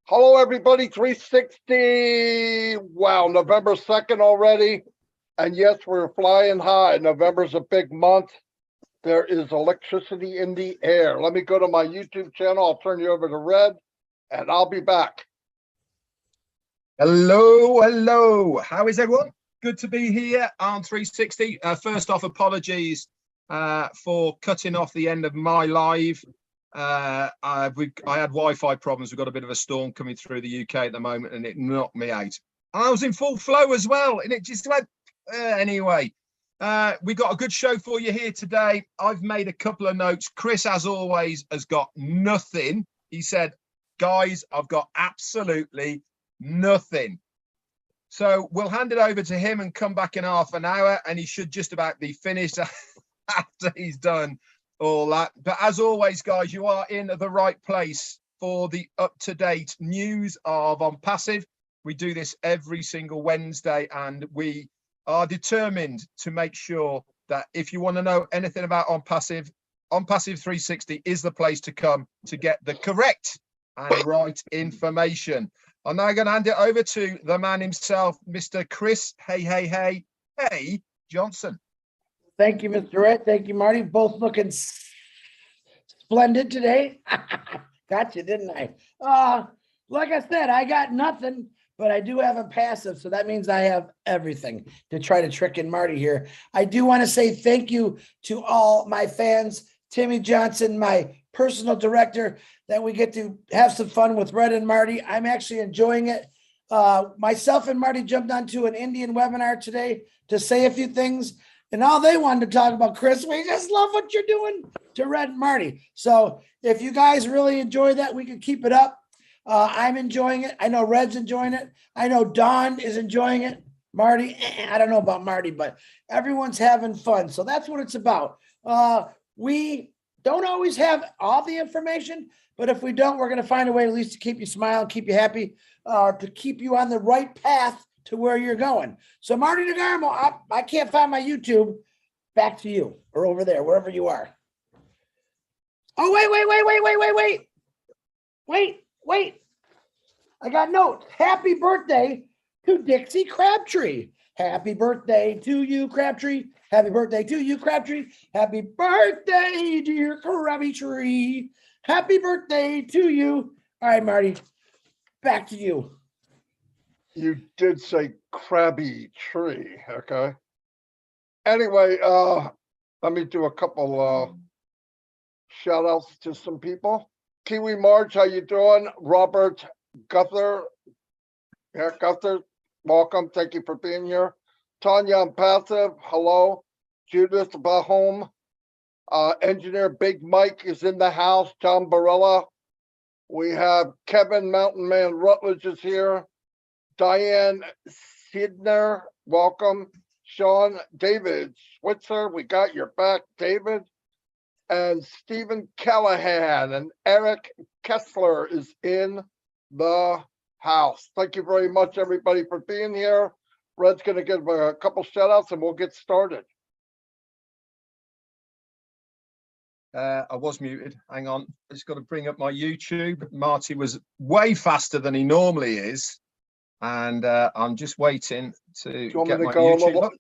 Hello, everybody. 360. Wow, November 2nd already. And yes, we're flying high. November's a big month. There is electricity in the air. Let me go to my YouTube channel. I'll turn you over to Red, and I'll be back. Hello. How is everyone? Good to be here on 360. First off, apologies for cutting off the end of my live. I had Wi-Fi problems. We've got a bit of a storm coming through the UK at the moment, and it knocked me out. And I was in full flow as well, and it just went anyway. We got a good show for you here today. I've made a couple of notes. Chris, as always, has got nothing. He said, guys, I've got absolutely nothing. So we'll hand it over to him and come back in half an hour, and he should just about be finished after he's done all that. But as always, guys, you are in the right place for the up-to-date news of ONPASSIVE. We do this every single Wednesday, and we are determined to make sure that if you want to know anything about ONPASSIVE, ONPASSIVE 360 is the place to come to get the correct and right information. I'm now going to hand it over to the man himself, Mr. Chris Hey Johnson. Thank you, Mr. Red. Thank you, Marty. Both looking splendid today. Got you, didn't I? Like I said, I got nothing, but I do have a passive, so that means I have everything to try to trick in Marty here. I do want to say thank you to all my fans. Timmy Johnson, my personal director, that we get to have some fun with Red and Marty. I'm actually enjoying it. Myself and Marty jumped onto an Indian webinar today to say a few things. And all they wanted to talk about, Chris, we just love what you're doing to Red and Marty. So if you guys really enjoy that, we can keep it up. I'm enjoying it. I know Red's enjoying it. I know Don is enjoying it. Marty, I don't know about Marty, but everyone's having fun. So that's what it's about. We don't always have all the information, but if we don't, we're going to find a way at least to keep you smiling, keep you happy, to keep you on the right path to where you're going. So Marty DeGarmo, I can't find my YouTube. Back to you, or over there, wherever you are. Oh, wait. I got notes. Happy birthday to Dixie Crabtree. Happy birthday to you, Crabtree. Happy birthday to you, Crabtree. Happy birthday, dear Crabtree. Happy birthday to you. All right, Marty, back to you. You did say crabby tree, okay? Anyway, let me do a couple shout outs to some people. Kiwi Marge, how you doing? Robert Guthrie, welcome. Thank you for being here. Tanya ONPASSIVE, hello. Judith Bahome, Engineer Big Mike is in the house. Tom Barella. We have Kevin Mountain Man Rutledge is here. Diane Sidner, welcome. Sean David Switzer, we got your back, David. And Stephen Callahan and Eric Kessler is in the house. Thank you very much, everybody, for being here. Red's going to give a couple shout outs and we'll get started. I was muted. Hang on. I just got to bring up my YouTube. Marty was way faster than he normally is. And I'm just waiting to get my YouTube up.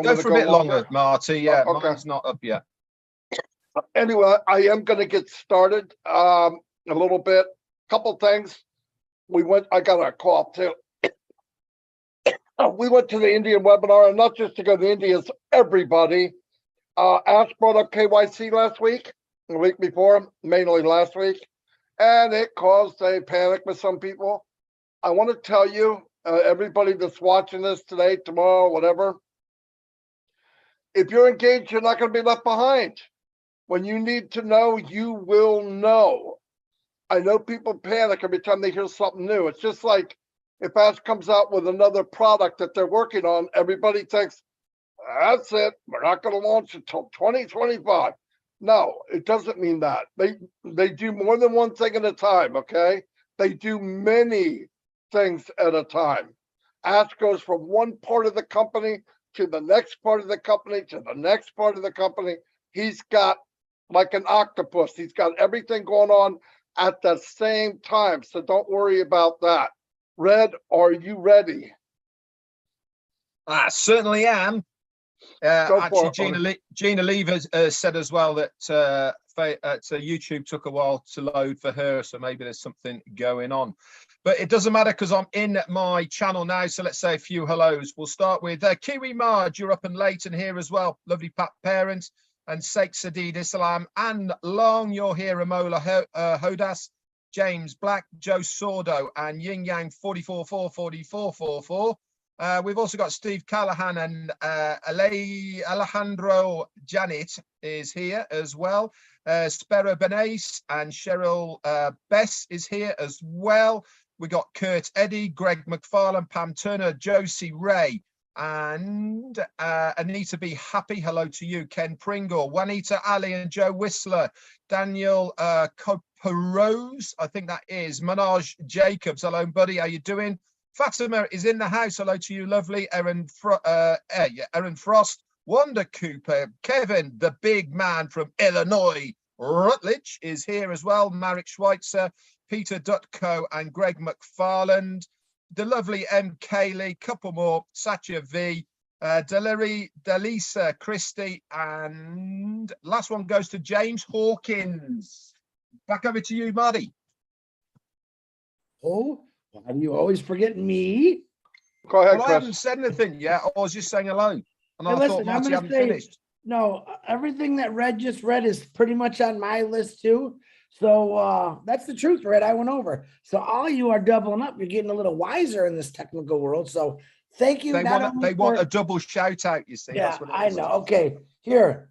Go for a bit longer, Marty. Yeah, okay. Mine's not up yet. Anyway, I am going to get started a little bit. Couple things. I got a call too. We went to the Indian webinar, and not just to go to India, it's everybody. Ash brought up KYC last week, the week before, mainly last week, and it caused a panic with some people. I want to tell you, everybody that's watching this today, tomorrow, whatever, if you're engaged, you're not going to be left behind. When you need to know, you will know. I know people panic every time they hear something new. It's just like if Ash comes out with another product that they're working on, everybody thinks, that's it. We're not going to launch until 2025. No, it doesn't mean that. They do more than one thing at a time, okay? They do many things at a time. Ash goes from one part of the company to the next part of the company to the next part of the company. He's got like an octopus. He's got everything going on at the same time. So don't worry about that. Red, are you ready? I certainly am. Go Actually, for it. Gina Lever said as well that YouTube took a while to load for her, so maybe there's something going on. But it doesn't matter because I'm in my channel now, so let's say a few hellos. We'll start with Kiwi Marge, you're up and late and here as well. Lovely Pat Parent and Sheikh Sadid Islam and Long, you're here, Amola Hodas, James Black, Joe Sordo and Yin Yang 44444444. We've also got Steve Callahan and Alejandro Janet is here as well. Spera Benace and Cheryl Bess is here as well. We got Kurt Eddy, Greg McFarlane, Pam Turner, Josie Ray, and Anita B. Happy. Hello to you. Ken Pringle, Juanita Ali and Joe Whistler, Daniel Coparose, I think that is, Manoj Jacobs. Hello, buddy. How you doing? Fatima is in the house. Hello to you, lovely. Erin Frost, Wanda Cooper, Kevin, the big man from Illinois, Rutledge is here as well. Marek Schweitzer, Peter Dutko, and Greg McFarland. The lovely M. Kaylee, couple more, Satya V, Delisa Christie, and last one goes to James Hawkins. Back over to you, Marty. Oh, why do you always forget me? Go ahead, Well, I Chris. haven't said anything yet. I was just saying hello. And Hey, I listen, thought I'm Marty gonna hadn't say- finished. No, everything that Red just read is pretty much on my list too. So that's the truth, Red. I went over. So all you are doubling up. You're getting a little wiser in this technical world. So thank you. They not want only they want for- a double shout out, you see. Yeah, That's what it I is. know. Okay, here,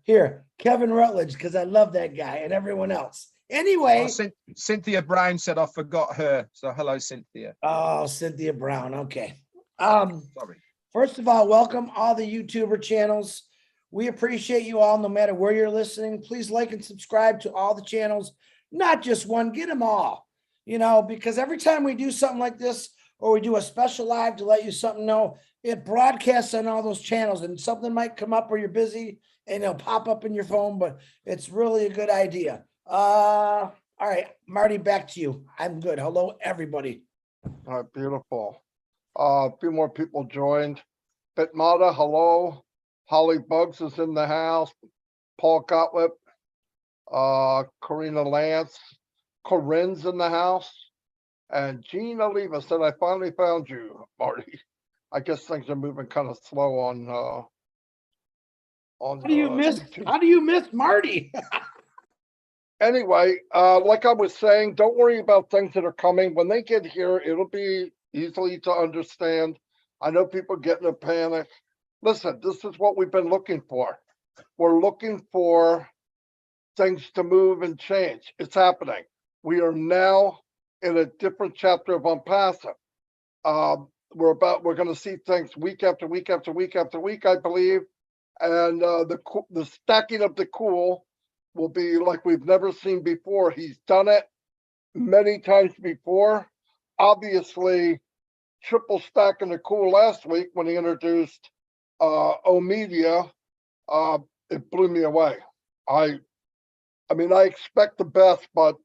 Kevin Rutledge, because I love that guy and everyone else. Anyway, Cynthia Brown said I forgot her. So hello, Cynthia. oh, Cynthia Brown. Okay. Sorry. First of all, welcome all the YouTuber channels. We appreciate you all, no matter where you're listening. Please like and subscribe to all the channels, not just one, get them all, because every time we do something like this, or we do a special live to let you something know, it broadcasts on all those channels and something might come up where you're busy and it'll pop up in your phone, but it's really a good idea. All right, Marty, back to you. I'm good. Hello, everybody. All right, beautiful. A few more people joined. Bitmata, hello. Holly Bugs is in the house. Paul Gottlieb, Karina Lance, Corinne's in the house, and Gina Leva said, "I finally found you, Marty." I guess things are moving kind of slow on. How do you miss? YouTube. How do you miss Marty? Anyway, like I was saying, don't worry about things that are coming. When they get here, it'll be easily to understand. I know people get in a panic. Listen, this is what we've been looking for. We're looking for things to move and change. It's happening. We are now in a different chapter of ONPASSIVE. We're going to see things week after week after week after week, I believe. And the stacking of the cool will be like we've never seen before. He's done it many times before. Obviously, triple stacking the cool last week when he introduced O-Media, it blew me away. I mean, I expect the best, but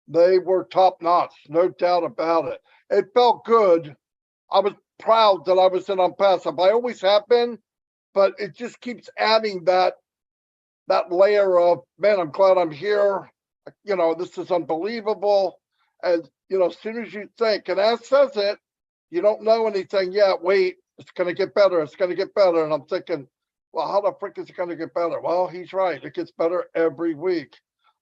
they were top notch, no doubt about it. It felt good. I was proud that I was in ONPASSIVE. I always have been, but it just keeps adding that layer of, man, I'm glad I'm here. This is unbelievable. And, as soon as you think, and as says it, you don't know anything yet. Wait, it's going to get better. It's going to get better. And I'm thinking, well, how the frick is it going to get better? Well, he's right. It gets better every week.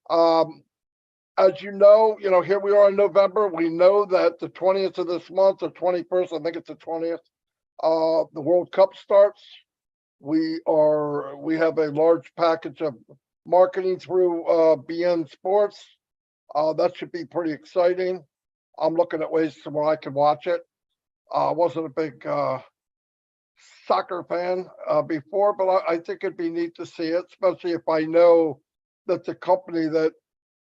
As you know, here we are in November. We know that the 20th of this month, or 21st, I think it's the 20th, the World Cup starts. We have a large package of marketing through BN Sports. That should be pretty exciting. I'm looking at ways to where I can watch it. I wasn't a big soccer fan before, but I think it'd be neat to see it, especially if I know that the company that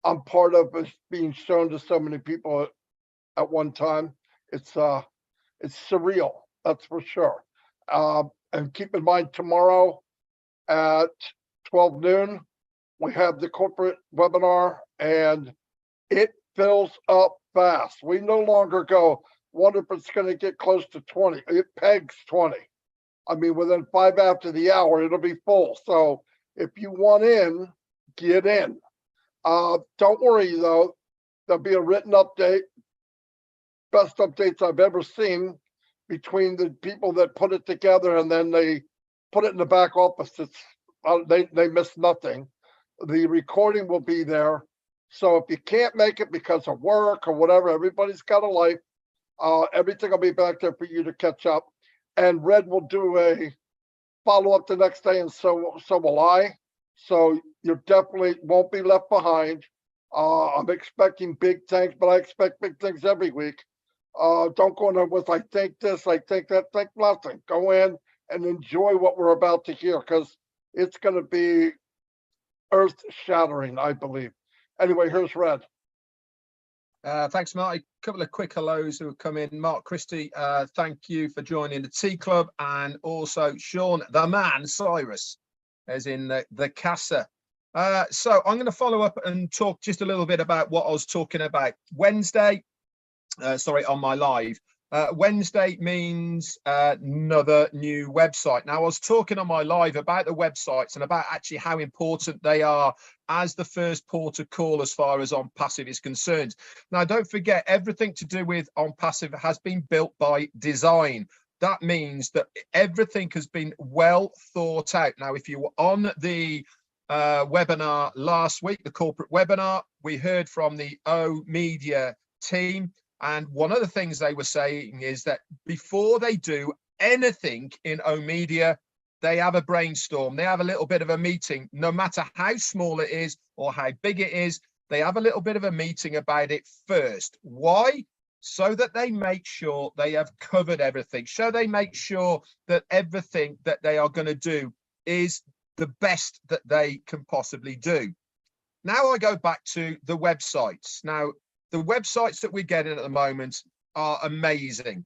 I'm part of is being shown to so many people at one time. It's surreal, that's for sure. And keep in mind, tomorrow at 12 noon, we have the corporate webinar, and it fills up fast. We no longer go, wonder if it's going to get close to 20. It pegs 20. I mean, within 5 after the hour, it'll be full. So if you want in, get in. Don't worry though, there'll be a written update. Best updates I've ever seen between the people that put it together and then they put it in the back office. It's they miss nothing. The recording will be there. So if you can't make it because of work or whatever, everybody's got a life. Everything will be back there for you to catch up. And Red will do a follow up the next day, and so will I. So you definitely won't be left behind. I'm expecting big things, but I expect big things every week. Don't go in there with I think this, I think that, think nothing. Go in and enjoy what we're about to hear, because it's going to be earth shattering, I believe. Anyway, here's Red. Thanks, Mark. A couple of quick hellos who have come in. Mark Christie, thank you for joining the Tea Club, and also Sean, the man, Cyrus, as in the Casa. So I'm going to follow up and talk just a little bit about what I was talking about Wednesday. Sorry, on my live. Wednesday means another new website. Now, I was talking on my live about the websites and about actually how important they are as the first port of call as far as ONPASSIVE is concerned. Now, don't forget, everything to do with ONPASSIVE has been built by design. That means that everything has been well thought out. Now, if you were on the webinar last week, the corporate webinar, we heard from the O Media team. And one of the things they were saying is that before they do anything in O Media, they have a brainstorm. They have a little bit of a meeting, no matter how small it is or how big it is. They have a little bit of a meeting about it first. Why? So that they make sure they have covered everything. So they make sure that everything that they are going to do is the best that they can possibly do. Now I go back to the websites. Now, the websites that we're getting at the moment are amazing.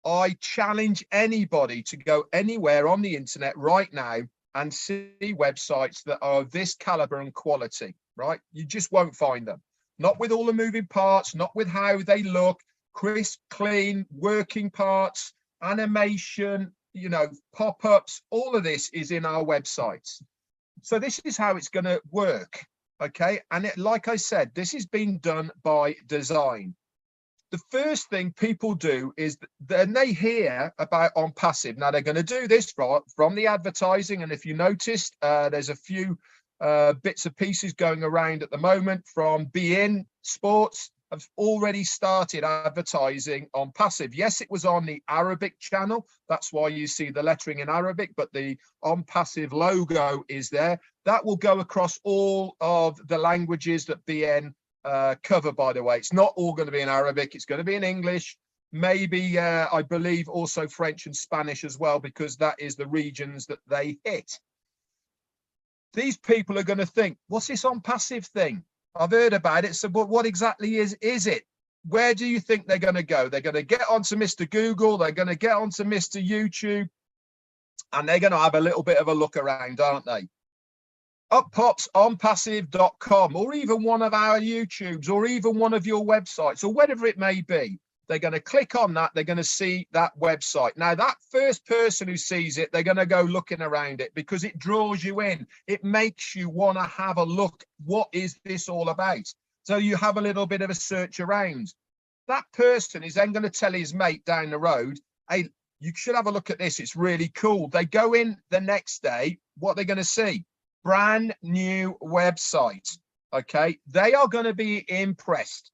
I challenge anybody to go anywhere on the internet right now and see websites that are of this caliber and quality, right? You just won't find them. Not with all the moving parts, not with how they look, crisp, clean, working parts, animation, you know, pop-ups, all of this is in our websites. So this is how it's going to work. Okay, and like I said, this has been done by design. The first thing people do is then they hear about ONPASSIVE. Now they're going to do this from the advertising, and if you noticed, there's a few bits and pieces going around at the moment from beIN Sports have already started advertising ONPASSIVE. Yes, it was on the Arabic channel. That's why you see the lettering in Arabic, but the ONPASSIVE logo is there. That will go across all of the languages that beIN cover, by the way. It's not all going to be in Arabic. It's going to be in English, maybe, I believe, also French and Spanish as well, because that is the regions that they hit. These people are going to think, what's this ONPASSIVE thing? I've heard about it. So what exactly is it? Where do you think they're going to go? They're going to get onto Mr. Google. They're going to get onto Mr. YouTube. And they're going to have a little bit of a look around, aren't they? Up pops onpassive.com, or even one of our YouTubes, or even one of your websites, or whatever it may be. They're going to click on that. They're going to see that website. Now, that first person who sees it, they're going to go looking around it because it draws you in. It makes you want to have a look. What is this all about? So you have a little bit of a search around. That person is then going to tell his mate down the road, hey, you should have a look at this. It's really cool. They go in the next day. What they're going to see? Brand new website. Okay. They are going to be impressed.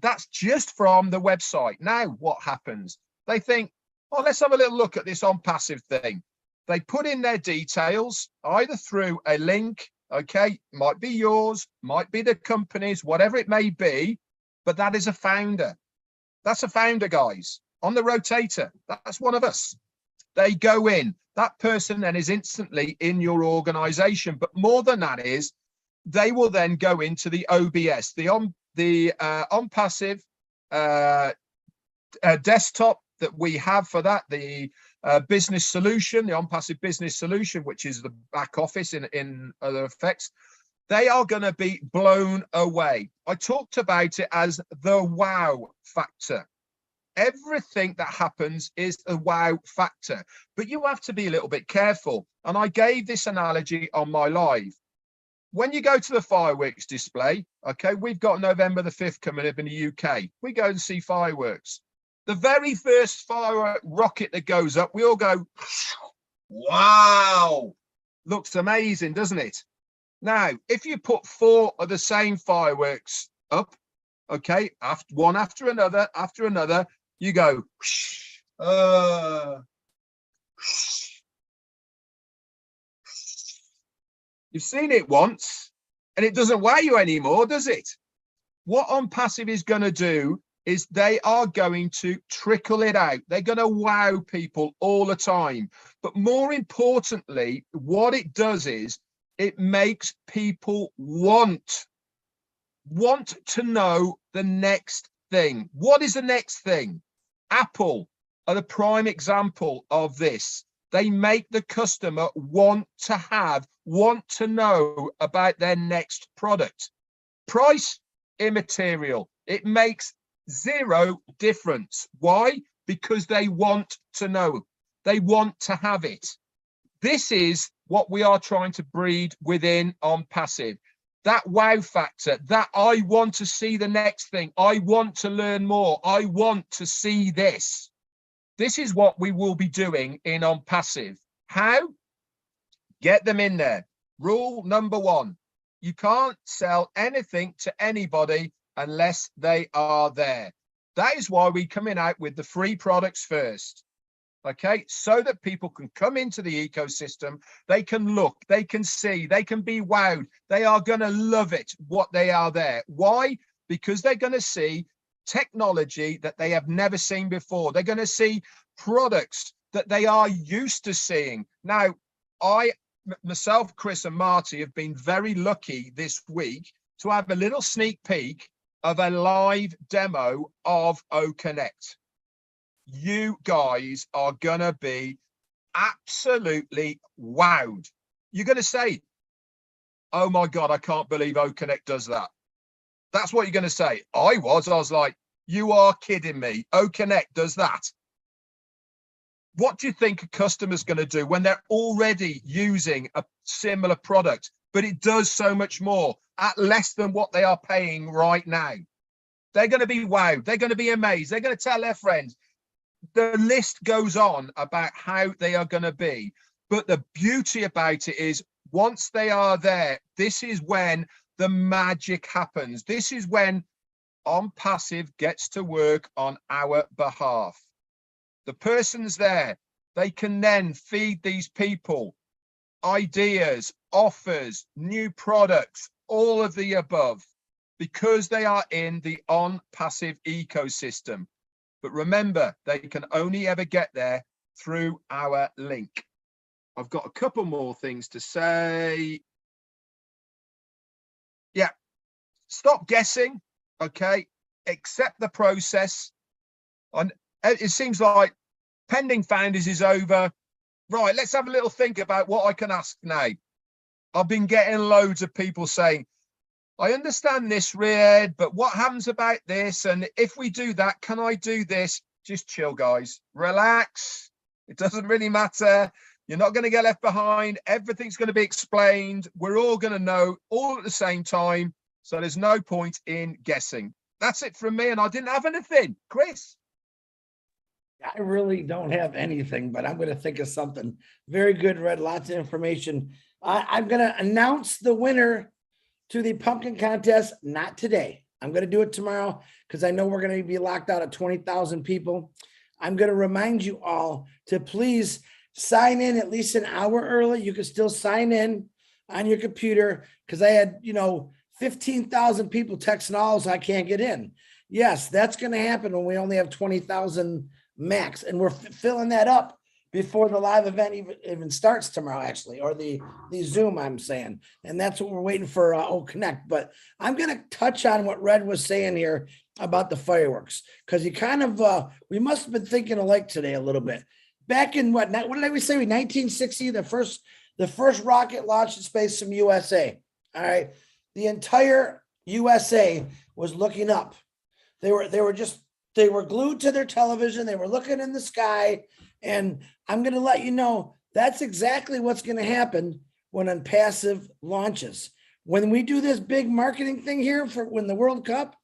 That's just from the website. Now, what happens? They think, oh, let's have a little look at this ONPASSIVE thing. They put in their details, either through a link, okay, might be yours, might be the company's, whatever it may be, but that is a founder. That's a founder, guys, on the rotator. That's one of us. They go in. That person then is instantly in your organization. But more than that is, they will then go into the OBS, the ONPASSIVE desktop that we have for that, the business solution, the ONPASSIVE business solution, which is the back office in other effects. They are going to be blown away. I talked about it as the wow factor. Everything that happens is a wow factor, but you have to be a little bit careful. And I gave this analogy on my live. When you go to the fireworks display, okay, we've got November the 5th coming up in the UK. We go and see fireworks. The very first firework rocket that goes up, we all go, wow, looks amazing, doesn't it? Now, if you put 4 of the same fireworks up, okay, one after another, you go, you've seen it once and it doesn't wow you anymore, does it? What ONPASSIVE is going to do is they are going to trickle it out. They're going to wow people all the time. But more importantly, what it does is it makes people want to know the next thing. What is the next thing? Apple are the prime example of this. They make the customer want to know about their next product. Price, immaterial. It makes zero difference. Why? Because they want to know. They want to have it. This is what we are trying to breed within ONPASSIVE. That wow factor, that I want to see the next thing. I want to learn more. I want to see this. This is what we will be doing in ONPASSIVE. How? Get them in there. Rule number 1, you can't sell anything to anybody unless they are there. That is why we're coming out with the free products first. Okay, so that people can come into the ecosystem, they can look, they can see, they can be wowed. They are going to love it, what they are there. Why? Because they're going to see technology that they have never seen before. They're going to see products that they are used to seeing. Now, myself, Chris and Marty have been very lucky this week to have a little sneak peek of a live demo of OConnect. You guys are going to be absolutely wowed. You're going to say, oh my God, I can't believe OConnect does that. That's what you're going to say. I was like, you are kidding me. OConnect does that. What do you think a customer's going to do when they're already using a similar product, but it does so much more at less than what they are paying right now? They're going to be wowed. They're going to be amazed. They're going to tell their friends. The list goes on about how they are going to be. But the beauty about it is once they are there, this is when the magic happens. This is when ONPASSIVE gets to work on our behalf. The person's there. They can then feed these people ideas, offers, new products, all of the above, because they are in the ONPASSIVE ecosystem. But remember, they can only ever get there through our link. I've got a couple more things to say. Yeah, stop guessing, okay? Accept the process. And it seems like pending founders is over. Right, let's have a little think about what I can ask now. I've been getting loads of people saying, I understand this, Red, but what happens about this? And if we do that, can I do this? Just chill, guys. Relax. It doesn't really matter. You're not going to get left behind. Everything's going to be explained. We're all going to know all at the same time. So there's no point in guessing. That's it from me. And I didn't have anything. Chris? I really don't have anything, but I'm going to think of something. Very good, Red. Lots of information. I'm going to announce the winner to the pumpkin contest, not today. I'm going to do it tomorrow because I know we're going to be locked out at 20,000 people. I'm going to remind you all to please sign in at least an hour early. You can still sign in on your computer because I had, 15,000 people texting all, so I can't get in. Yes, that's going to happen when we only have 20,000 max, and we're filling that up before the live event even starts tomorrow, actually, or the Zoom, I'm saying. And that's what we're waiting for OConnect. But I'm going to touch on what Red was saying here about the fireworks, because he kind of, we must have been thinking alike today a little bit. Back in what did we say? 1960, the first rocket launched in space from USA. All right. The entire USA was looking up. They were glued to their television. They were looking in the sky. And I'm going to let you know that's exactly what's going to happen when ONPASSIVE launches. When we do this big marketing thing here for when the World Cup,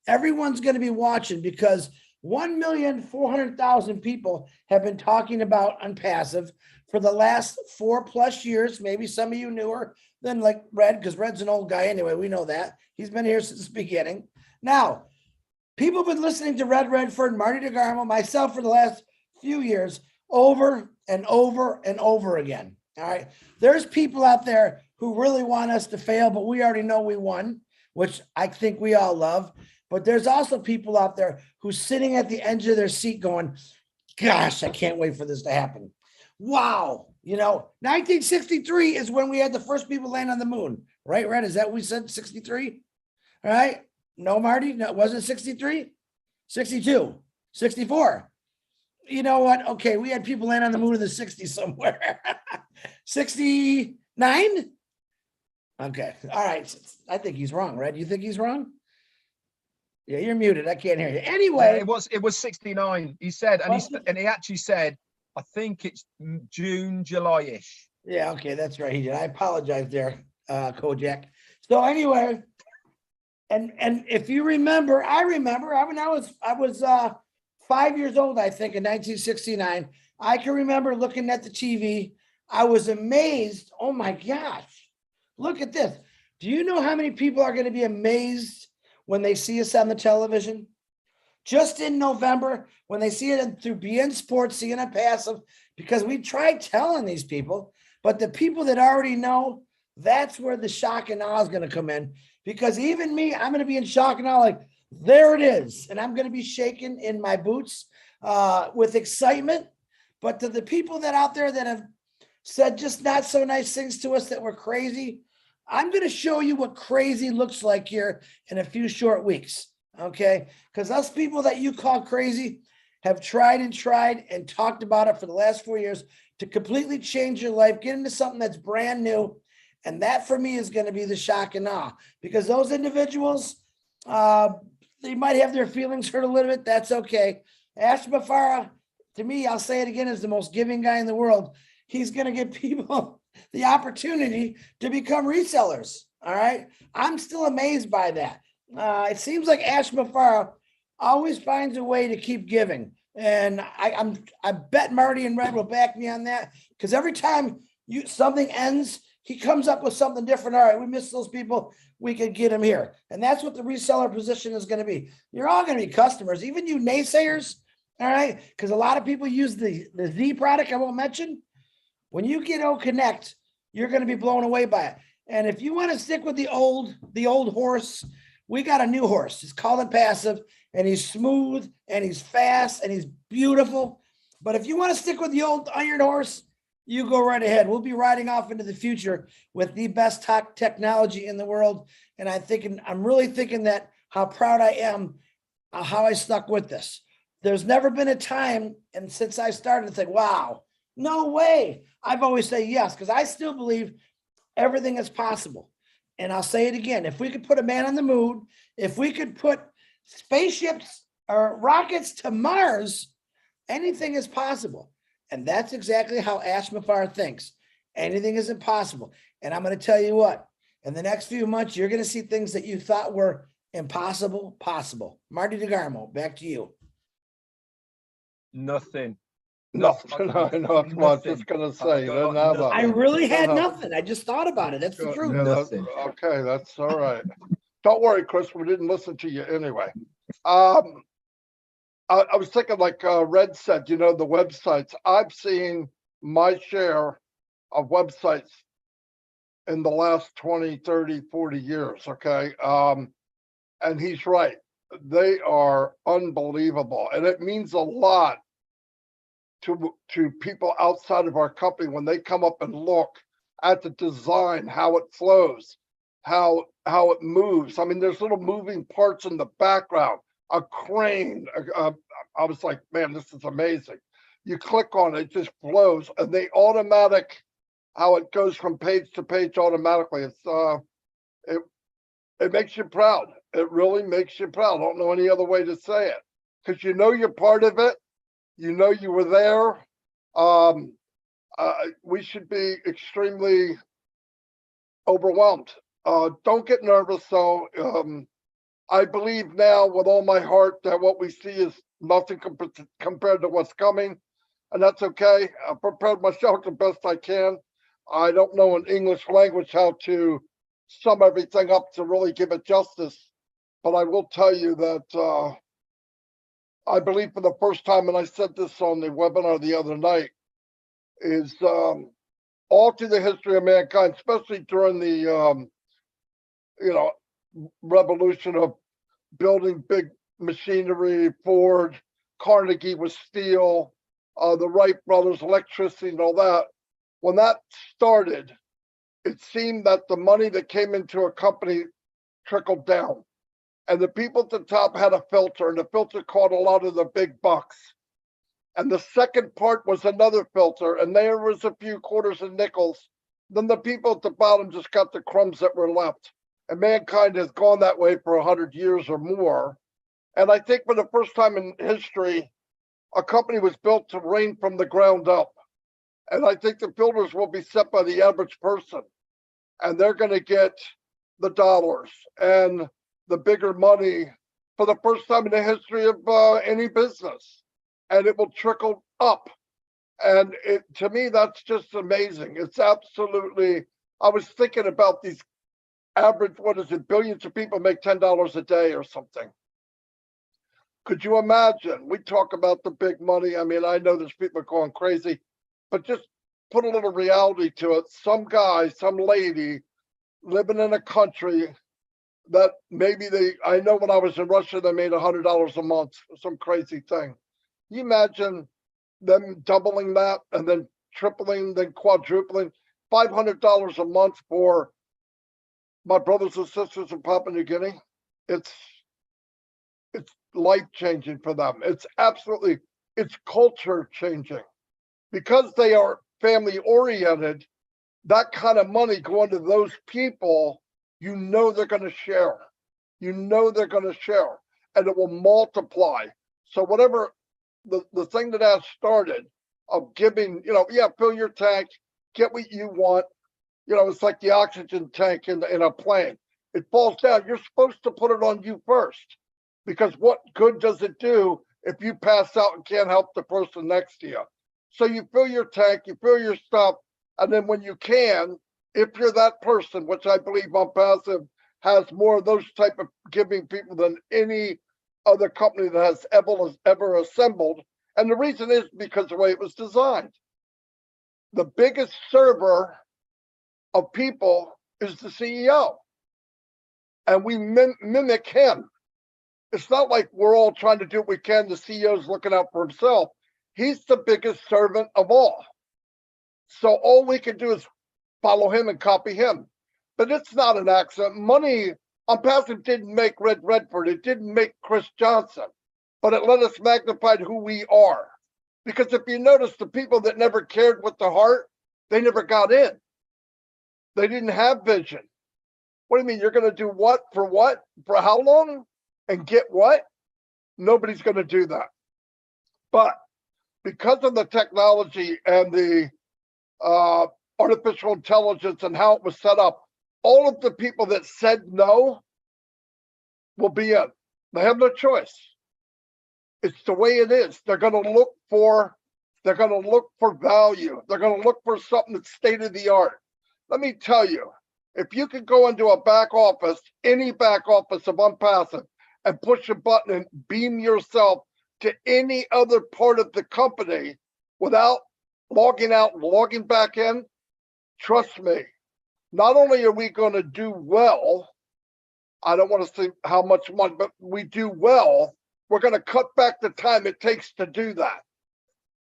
everyone's going to be watching because 1,400,000 people have been talking about ONPASSIVE for the last 4+ years. Maybe some of you newer than like Red, because Red's an old guy anyway. We know that. He's been here since the beginning. Now, people have been listening to Red Redford, Marty DeGarmo, myself for the last few years over and over and over again. All right. There's people out there who really want us to fail, but we already know we won, which I think we all love. But there's also people out there who's sitting at the edge of their seat going, gosh, I can't wait for this to happen. Wow. 1963 is when we had the first people land on the moon, right? Red, is that what we said? 63? All right. No, Marty, no, it wasn't 63, 62, 64. You know what? Okay. We had people land on the moon in the 60s somewhere. 69? Okay. All right. I think he's wrong, Red. You think he's wrong? Yeah, you're muted. I can't hear you. Anyway, it was 69. He said, and he actually said, I think it's June, July-ish. Yeah, okay, that's right. He did. I apologize there, Kojak. So anyway, and if you remember, I was 5 years old, I think, in 1969. I can remember looking at the TV. I was amazed. Oh my gosh, look at this. Do you know how many people are going to be amazed when they see us on the television? Just in November, when they see it through BN Sports, seeing ONPASSIVE, because we tried telling these people, but the people that already know, that's where the shock and awe is going to come in. Because even me, I'm going to be in shock and awe, like, there it is. And I'm going to be shaking in my boots with excitement. But to the people that out there that have said just not so nice things to us that we're crazy, I'm going to show you what crazy looks like here in a few short weeks. Okay, because us people that you call crazy have tried and talked about it for the last 4 years to completely change your life, get into something that's brand new. And that for me is going to be the shock and awe, because those individuals, they might have their feelings hurt a little bit. That's okay. Ash Mafara, to me, I'll say it again, is the most giving guy in the world. He's going to give people the opportunity to become resellers. All right. I'm still amazed by that. It seems like Ash Mafara always finds a way to keep giving. And I bet Marty and Red will back me on that, because every time something ends, he comes up with something different. All right, we missed those people. We could get them here. And that's what the reseller position is going to be. You're all going to be customers, even you naysayers. All right. Because a lot of people use the Z product I won't mention. When you get O Connect, you're going to be blown away by it. And if you want to stick with the old horse, we got a new horse. It's called ONPASSIVE, and he's smooth and he's fast and he's beautiful. But if you want to stick with the old iron horse, you go right ahead. We'll be riding off into the future with the best technology in the world. And I'm really thinking that how proud I am how I stuck with this. There's never been a time, and since I started, it's like, wow, no way. I've always said yes, because I still believe everything is possible. And I'll say it again. If we could put a man on the moon, if we could put spaceships or rockets to Mars, anything is possible. And that's exactly how Ash Mafar thinks. Anything is impossible. And I'm going to tell you what, in the next few months, you're going to see things that you thought were impossible, possible. Marty DeGarmo, back to you. Nothing. No, that's what I was just going to say. I really had nothing. I just thought about it. That's the truth. Nothing. Okay, that's all right. Don't worry, Chris. We didn't listen to you anyway. I was thinking, like Red said, the websites. I've seen my share of websites in the last 20, 30, 40 years. Okay. And he's right. They are unbelievable. And it means a lot to people outside of our company when they come up and look at the design, how it flows, how it moves. I mean, there's little moving parts in the background, a crane. I was like, man, this is amazing. You click on it, it just flows, and how it goes from page to page automatically. It makes you proud. It really makes you proud. I don't know any other way to say it, because you know you're part of it. You know you were there. We should be extremely overwhelmed. Don't get nervous, though. I believe now with all my heart that what we see is nothing compared to what's coming, and that's okay. I prepared myself the best I can. I don't know in English language how to sum everything up to really give it justice, but I will tell you that I believe for the first time, and I said this on the webinar the other night, is all through the history of mankind, especially during the revolution of building big machinery, Ford, Carnegie with steel, the Wright brothers, electricity, and all that. When that started, it seemed that the money that came into a company trickled down, and the people at the top had a filter, and the filter caught a lot of the big bucks. And the second part was another filter, and there was a few quarters and nickels. Then the people at the bottom just got the crumbs that were left. And mankind has gone that way for 100 years or more. And I think for the first time in history, a company was built to reign from the ground up. And I think the filters will be set by the average person. And they're going to get the dollars and the bigger money for the first time in the history of any business. And it will trickle up. And to me, that's just amazing. It's absolutely, I was thinking about these average, billions of people make $10 a day or something. Could you imagine? We talk about the big money. I mean, I know there's people going crazy, but just put a little reality to it. Some guy, some lady living in a country that maybe I know when I was in Russia, they made $100 a month, some crazy thing. Can you imagine them doubling that and then tripling, then quadrupling, $500 a month for my brothers and sisters in Papua New Guinea? It's life-changing for them. It's culture changing. Because they are family oriented, that kind of money going to those people, you know they're going to share. You know they're going to share, and it will multiply. So whatever the thing that has started of giving, fill your tank, get what you want. It's like the oxygen tank in a plane. It falls down. You're supposed to put it on you first, because what good does it do if you pass out and can't help the person next to you? So you fill your tank, you fill your stuff, and then when you can, if you're that person, which I believe ONPASSIVE has more of those type of giving people than any other company that has ever assembled. And the reason is because of the way it was designed. The biggest server of people is the CEO, and we mimic him. It's not like we're all trying to do what we can. The CEO's looking out for himself. He's the biggest servant of all. So all we can do is follow him and copy him. But it's not an accident. Money, ONPASSIVE didn't make Red Redford. It didn't make Chris Johnson. But it let us magnify who we are. Because if you notice, the people that never cared with the heart, they never got in. They didn't have vision. What do you mean? You're going to do what? For how long? And get what? Nobody's going to do that. But because of the technology and the artificial intelligence and how it was set up, all of the people that said no will be in. They have no choice. It's the way it is. They're going to look for value. They're going to look for something that's state of the art. Let me tell you, if you could go into a back office, any back office of ONPASSIVE, and push a button and beam yourself to any other part of the company without logging out and logging back in, trust me, not only are we going to do well, I don't want to say how much money, but we do well, we're going to cut back the time it takes to do that.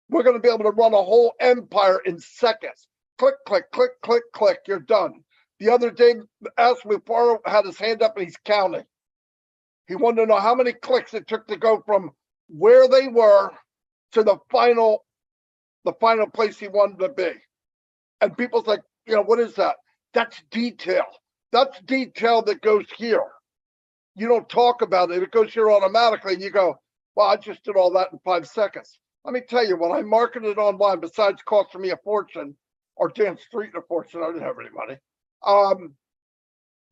We're going to be able to run a whole empire in seconds. Click, click, click, click, click, you're done. The other day, Ashley Farrow had his hand up and he's counting. He wanted to know how many clicks it took to go from where they were to the final place he wanted to be. And people's like, what is that? That's detail. That's detail that goes here. You don't talk about it. It goes here automatically. And you go, well, I just did all that in 5 seconds. Let me tell you, when I marketed online, besides costing me a fortune, or Dan Street a fortune, I didn't have any money.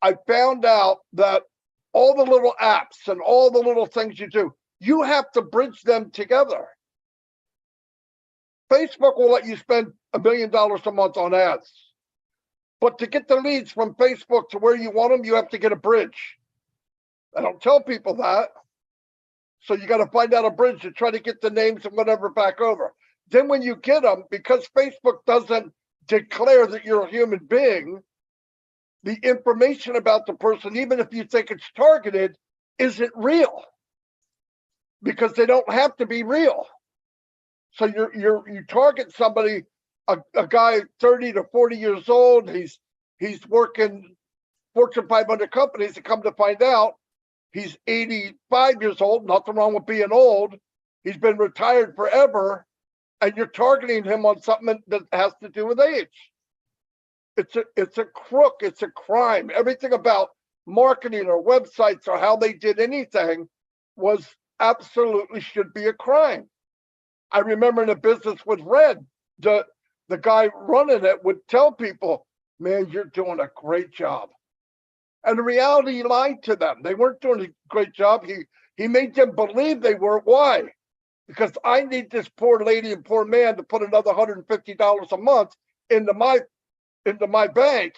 I found out that all the little apps and all the little things you do, you have to bridge them together. Facebook will let you spend $1 million a month on ads. But to get the leads from Facebook to where you want them, you have to get a bridge. I don't tell people that. So you got to find out a bridge to try to get the names and whatever back over. Then when you get them, because Facebook doesn't declare that you're a human being, the information about the person, even if you think it's targeted, isn't real. Because they don't have to be real. So you target somebody, a guy 30 to 40 years old, he's working Fortune 500 companies, and come to find out he's 85 years old, nothing wrong with being old. He's been retired forever, and you're targeting him on something that has to do with age. It's a crook, it's a crime. Everything about marketing or websites or how they did anything was absolutely should be a crime. I remember in a business with Red, the guy running it would tell people, man, you're doing a great job. And in reality, he lied to them. They weren't doing a great job. He made them believe they were. Why? Because I need this poor lady and poor man to put another $150 a month into my bank,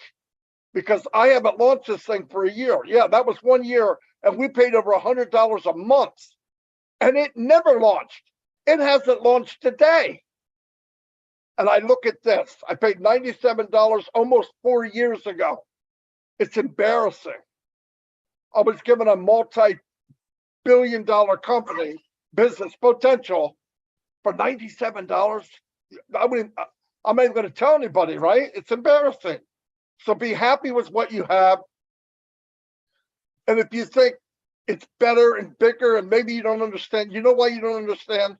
because I haven't launched this thing for a year. Yeah, that was 1 year, and we paid over $100 a month, and it never launched. It hasn't launched today. And I look at this. I paid $97 almost 4 years ago. It's embarrassing. I was given a multi-billion-dollar company, business potential, for $97. I'm not even going to tell anybody, right? It's embarrassing. So be happy with what you have. And if you think it's better and bigger and maybe you don't understand, you know why you don't understand?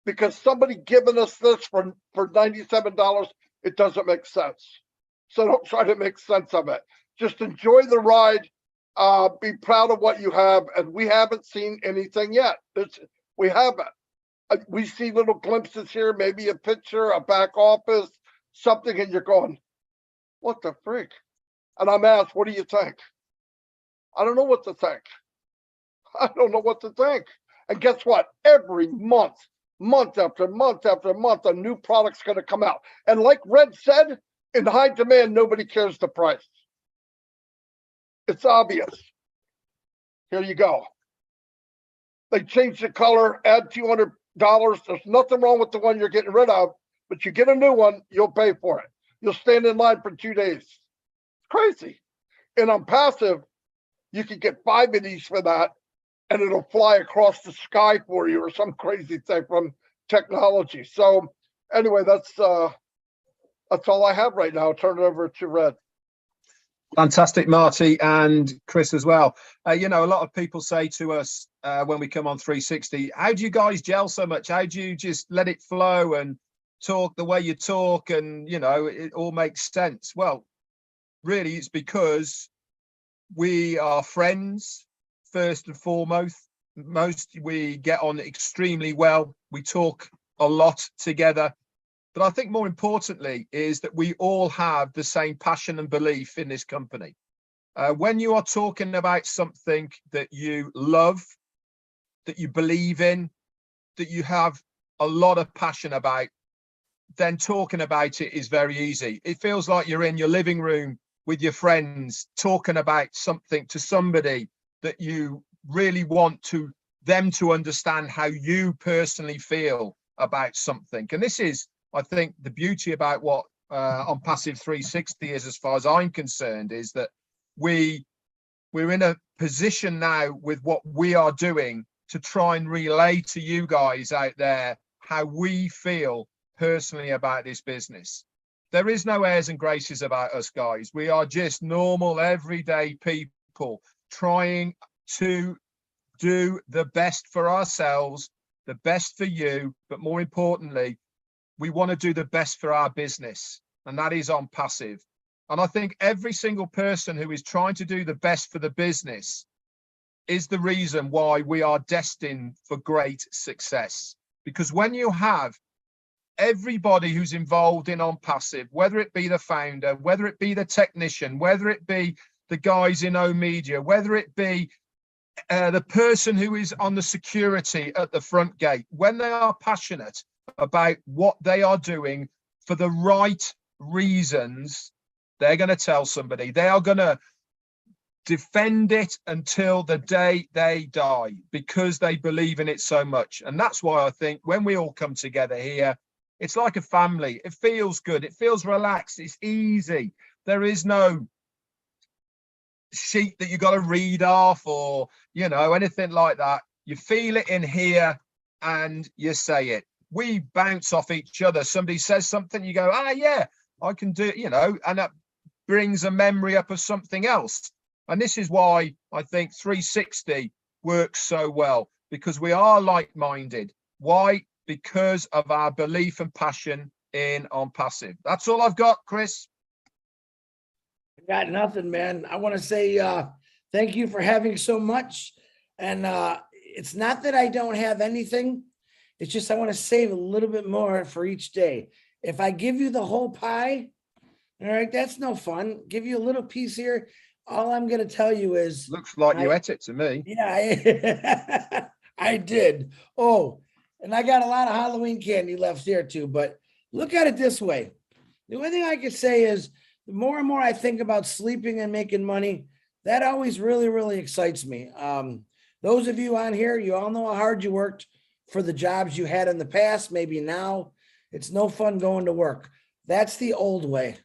Because somebody giving us this for $97, it doesn't make sense. So don't try to make sense of it. Just enjoy the ride. Be proud of what you have. And we haven't seen anything yet. We haven't. We see little glimpses here, maybe a picture, a back office, something, and you're going, what the freak? And I'm asked, what do you think? I don't know what to think. I don't know what to think. And guess what? Every month after month after month, a new product's going to come out. And like Red said, in high demand, nobody cares the price. It's obvious. Here you go. They changed the color, add $200. There's nothing wrong with the one you're getting rid of, but you get a new one, you'll pay for it. You'll stand in line for 2 days. It's crazy. And on passive, you can get 5 of these for that, and it'll fly across the sky for you, or some crazy thing from technology. So anyway, that's all I have right now. I'll turn it over to Red. Fantastic, Marty, and Chris as well. You know, a lot of people say to us when we come on 360, how do you guys gel so much? How do you just let it flow and talk the way you talk, and, you know, it all makes sense? Well, really, it's because we are friends, first and foremost. We get on extremely well. We talk a lot together. But I think more importantly is that we all have the same passion and belief in this company. When you are talking about something that you love, that you believe in, that you have a lot of passion about, then talking about it is very easy. It feels like you're in your living room with your friends, talking about something to somebody that you really want them to understand how you personally feel about something. And this is, I think, the beauty about what ONPASSIVE 360 is, as far as I'm concerned, is that we're in a position now with what we are doing to try and relay to you guys out there how we feel personally about this business. There is no airs and graces about us, guys. We are just normal, everyday people trying to do the best for ourselves, the best for you, but more importantly, we want to do the best for our business, and that is ONPASSIVE. And I think every single person who is trying to do the best for the business is the reason why we are destined for great success. Because when you have everybody who's involved in ONPASSIVE, whether it be the founder, whether it be the technician, whether it be the guys in O Media, whether it be the person who is on the security at the front gate, when they are passionate about what they are doing for the right reasons, they're going to tell somebody. They are going to defend it until the day they die because they believe in it so much. And that's why I think when we all come together here, it's like a family. It feels good. It feels relaxed. It's easy. There is no sheet that you got to read off or, you know, anything like that. You feel it in here and you say it. We bounce off each other. Somebody says something, you go, ah, yeah, I can do it, you know, and that brings a memory up of something else. And this is why I think 360 works so well, because we are like-minded. Why? Because of our belief and passion in ONPASSIVE. That's all I've got, Chris. I got nothing, man. I want to say thank you for having so much. And it's not that I don't have anything. It's just I want to save a little bit more for each day. If I give you the whole pie, all right, that's no fun. Give you a little piece here. All I'm going to tell you is... Looks like you ate it to me. Yeah, I did. Oh, and I got a lot of Halloween candy left here too, but look at it this way. The only thing I could say is the more and more I think about sleeping and making money, that always really, really excites me. Those of you on here, you all know how hard you worked for the jobs you had in the past. Maybe now it's no fun going to work. That's the old way.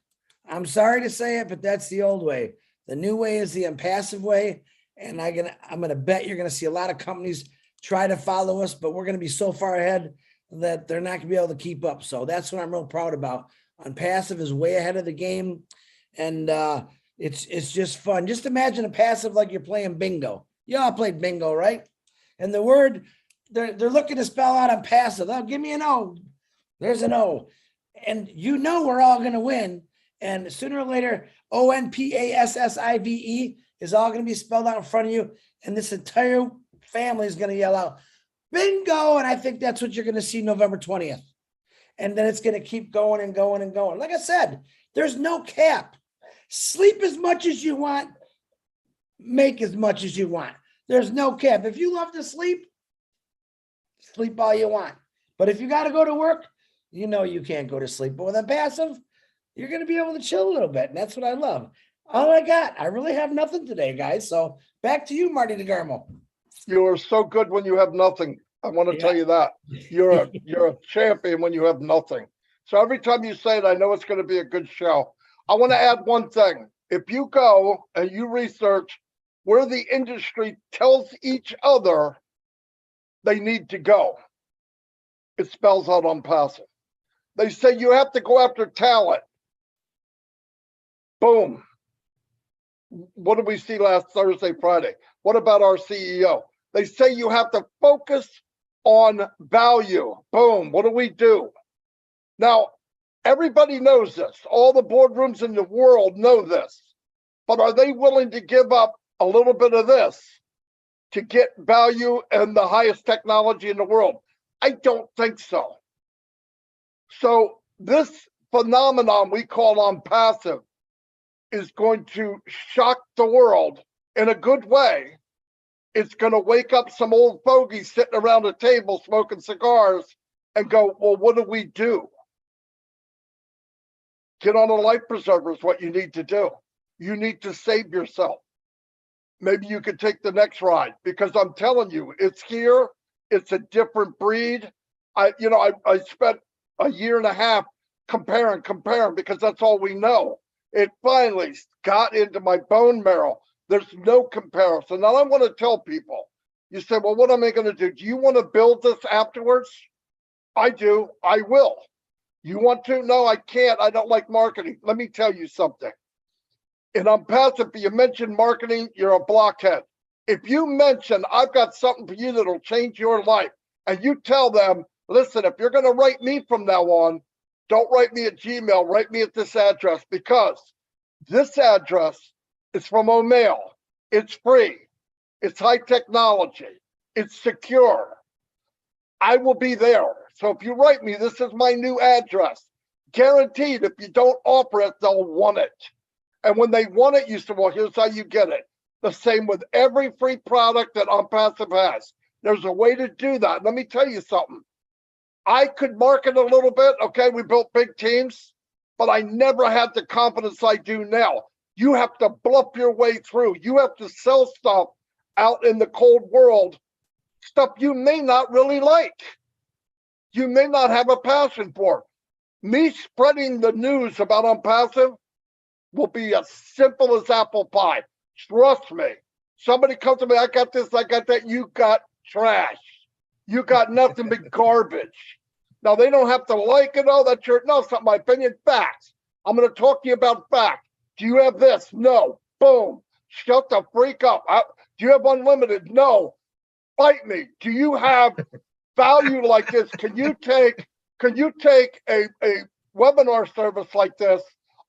I'm sorry to say it, but that's the old way. The new way is the impassive way. And I'm gonna bet you're gonna see a lot of companies try to follow us, but we're gonna be so far ahead that they're not gonna be able to keep up. So that's what I'm real proud about. ONPASSIVE is way ahead of the game, and it's just fun. Just imagine a passive like you're playing bingo. You all played bingo, right? And the word they're looking to spell out ONPASSIVE. Oh, give me an O. There's an O, and you know we're all gonna win. And sooner or later, ONPASSIVE is all going to be spelled out in front of you. And this entire family is going to yell out, bingo. And I think that's what you're going to see November 20th. And then it's going to keep going and going and going. Like I said, there's no cap. Sleep as much as you want. Make as much as you want. There's no cap. If you love to sleep, sleep all you want. But if you got to go to work, you know you can't go to sleep. But with ONPASSIVE, you're going to be able to chill a little bit. And that's what I love. All I got. I really have nothing today, guys. So back to you, Marty DeGarmo. You are so good when you have nothing. I want to tell you that. You're a champion when you have nothing. So every time you say it, I know it's going to be a good show. I want to add one thing. If you go and you research where the industry tells each other they need to go, it spells out ONPASSIVE. They say you have to go after talent. Boom. What did we see last Thursday, Friday? What about our CEO? They say you have to focus on value. Boom. What do? Now, everybody knows this. All the boardrooms in the world know this. But are they willing to give up a little bit of this to get value and the highest technology in the world? I don't think so. So this phenomenon we call ONPASSIVE is going to shock the world in a good way. It's going to wake up some old fogies sitting around a table smoking cigars and go, well, what do? Get on a life preserver is what you need to do. You need to save yourself. Maybe you could take the next ride, because I'm telling you, it's here. It's a different breed. I spent a year and a half comparing, because that's all we know. It finally got into my bone marrow. There's no comparison. Now I want to tell people, you say, well, what am I going to do? Do you want to build this afterwards? I do. I will. You want to? No, I can't. I don't like marketing. Let me tell you something. In ONPASSIVE, if you mention marketing, you're a blockhead. If you mention, I've got something for you that'll change your life, and you tell them, listen, if you're going to write me from now on, don't write me at Gmail, write me at this address, because This address is from O'Mail. It's free. It's high technology. It's secure. I will be there. So if you write me, this is my new address. Guaranteed, if you don't offer it, they'll want it. And when they want it, you say, well, here's how you get it. The same with every free product that ONPASSIVE has. There's a way to do that. Let me tell you something. I could market a little bit. Okay, we built big teams, but I never had the confidence I do now. You have to bluff your way through. You have to sell stuff out in the cold world, stuff you may not really like. You may not have a passion for. Me spreading the news about ONPASSIVE will be as simple as apple pie. Trust me. Somebody comes to me, I got this, I got that. You got trash. You got nothing but garbage. Now, they don't have to like it. Oh, that's your, no, it's not my opinion. Facts. I'm going to talk to you about facts. Do you have this? No. Boom. Shut the freak up. Do you have unlimited? No. Fight me. Do you have value like this? Can you take a webinar service like this,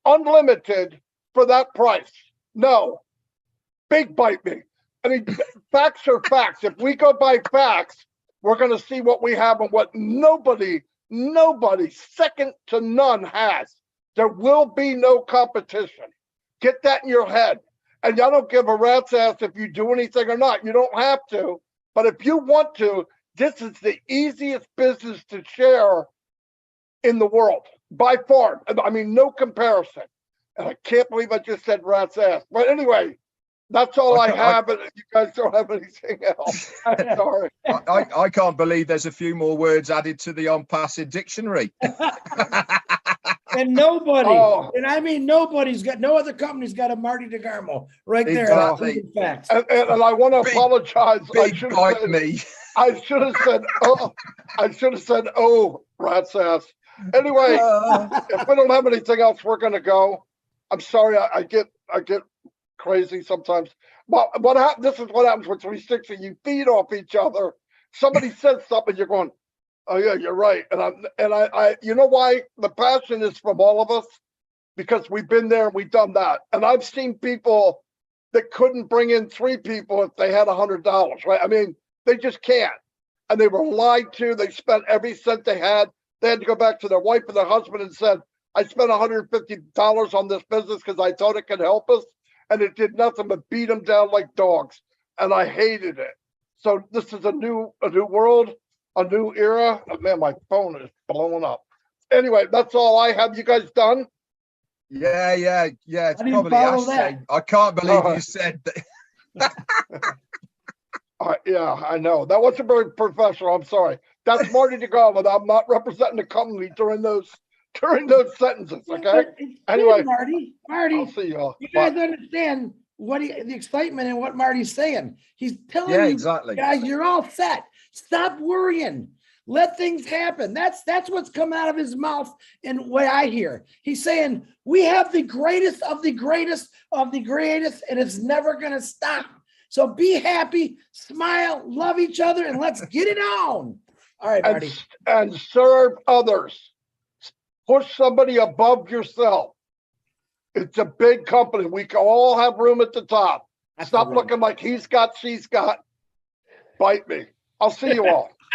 unlimited, for that price? No. Big bite me. I mean, facts are facts. If we go by facts, we're going to see what we have and what nobody, second to none, has. There will be no competition. Get that in your head. And I don't give a rat's ass if you do anything or not. You don't have to. But if you want to, this is the easiest business to share in the world, by far. I mean, no comparison. And I can't believe I just said rat's ass. But anyway, that's all I have. And you guys don't have anything else. Sorry. I can't believe there's a few more words added to the ONPASSIVE dictionary. And nobody, and I mean nobody's got, no other company's got a Marty DeGarmo right there. Exactly. Facts. And I want to apologize. I should have said, oh, rat's ass. Anyway, if we don't have anything else, we're going to go. I'm sorry. I get crazy sometimes. But this is what happens with 360. You feed off each other. Somebody says something, you're going, oh yeah, you're right. And I you know why? The passion is from all of us, because we've been there and we've done that. And I've seen people that couldn't bring in 3 people if they had $100, right? I mean, they just can't. And they were lied to. They spent every cent they had. They had to go back to their wife and their husband and said, I spent $150 on this business because I thought it could help us. And it did nothing but beat them down like dogs. And I hated it. So this is a new world, a new era. Oh, man, my phone is blowing up. Anyway, that's all I have. You guys done? Yeah. It's probably Ashley. I can't believe you said that. Yeah, I know. That wasn't very professional. I'm sorry. That's Marty DeGarmo. I'm not representing the company during those sentences, okay? Anyway, Marty, I'll see y'all. You guys understand the excitement in what Marty's saying. He's telling you, exactly. Guys, you're all set. Stop worrying. Let things happen. That's what's coming out of his mouth and what I hear. He's saying, we have the greatest of the greatest of the greatest, and it's never going to stop. So be happy, smile, love each other, and let's get it on. All right, Marty. And serve others. Push somebody above yourself. It's a big company. We can all have room at the top. Stop looking like he's got, she's got. Bite me. I'll see you all.